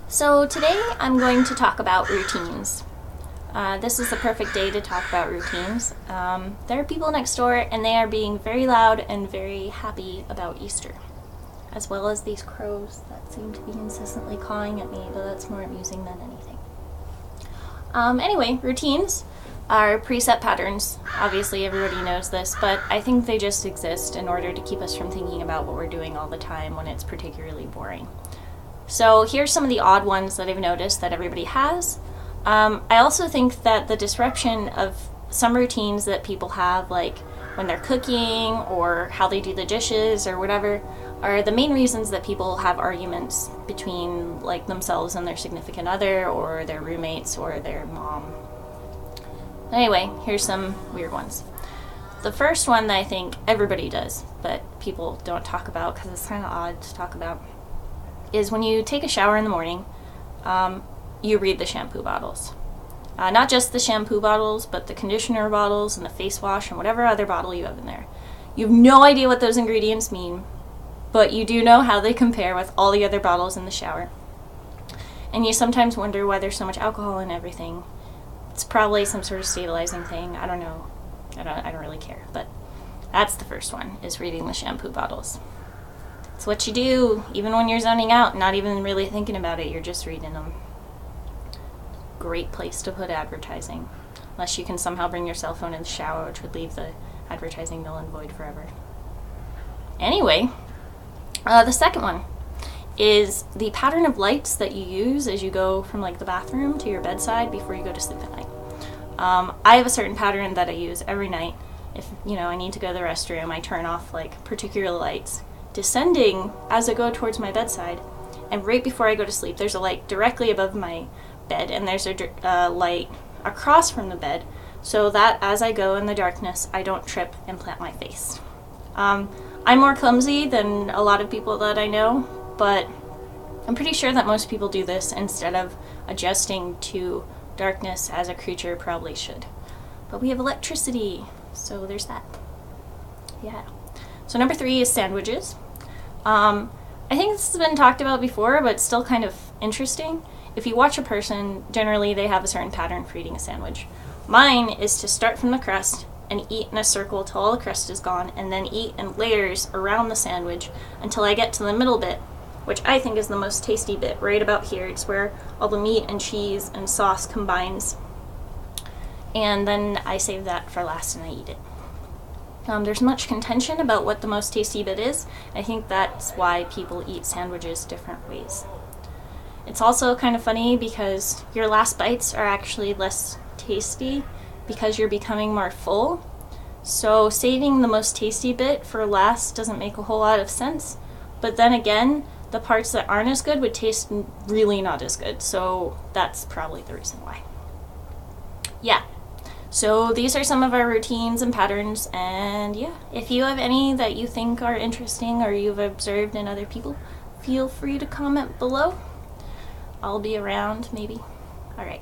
So today I'm going to talk about routines. This is the perfect day to talk about routines. There are people next door and they are being very loud and very happy about Easter, as well as these crows that seem to be incessantly cawing at me, but that's more amusing than anything. Anyway, routines are preset patterns. Obviously everybody knows this, but I think they just exist in order to keep us from thinking about what we're doing all the time when it's particularly boring. So here's some of the odd ones that I've noticed that everybody has. I also think that the disruption of some routines that people have, like when they're cooking or how they do the dishes or whatever, are the main reasons that people have arguments between like themselves and their significant other or their roommates or their mom. Anyway, here's some weird ones. The first one that I think everybody does, but people don't talk about because it's kind of odd to talk about, is when you take a shower in the morning, you read the shampoo bottles. Not just the shampoo bottles, but the conditioner bottles and the face wash and whatever other bottle you have in there. You have no idea what those ingredients mean, but you do know how they compare with all the other bottles in the shower. And you sometimes wonder why there's so much alcohol in everything. It's probably some sort of stabilizing thing. I don't know. I don't really care. But that's the first one, is reading the shampoo bottles. It's what you do, even when you're zoning out, not even really thinking about it, you're just reading them. Great place to put advertising. Unless you can somehow bring your cell phone in the shower, which would leave the advertising null and void forever. Anyway, the second one is the pattern of lights that you use as you go from like the bathroom to your bedside before you go to sleep at night. I have a certain pattern that I use every night. If I need to go to the restroom, I turn off like particular lights, descending as I go towards my bedside, and right before I go to sleep there's a light directly above my bed and there's a light across from the bed, so that as I go in the darkness I don't trip and plant my face. I'm more clumsy than a lot of people that I know, but I'm pretty sure that most people do this instead of adjusting to darkness as a creature probably should. But we have electricity, so there's that. Yeah. So number 3 is sandwiches. I think this has been talked about before, but it's still kind of interesting. If you watch a person, generally they have a certain pattern for eating a sandwich. Mine is to start from the crust and eat in a circle till all the crust is gone, and then eat in layers around the sandwich until I get to the middle bit, which I think is the most tasty bit, right about here. It's where all the meat and cheese and sauce combines. And then I save that for last and I eat it. There's much contention about what the most tasty bit is. I think that's why people eat sandwiches different ways. It's also kind of funny because your last bites are actually less tasty because you're becoming more full. So saving the most tasty bit for last doesn't make a whole lot of sense. But then again, the parts that aren't as good would taste really not as good. So that's probably the reason why. Yeah. So these are some of our routines and patterns, and yeah, if you have any that you think are interesting or you've observed in other people, feel free to comment below. I'll be around, maybe. All right.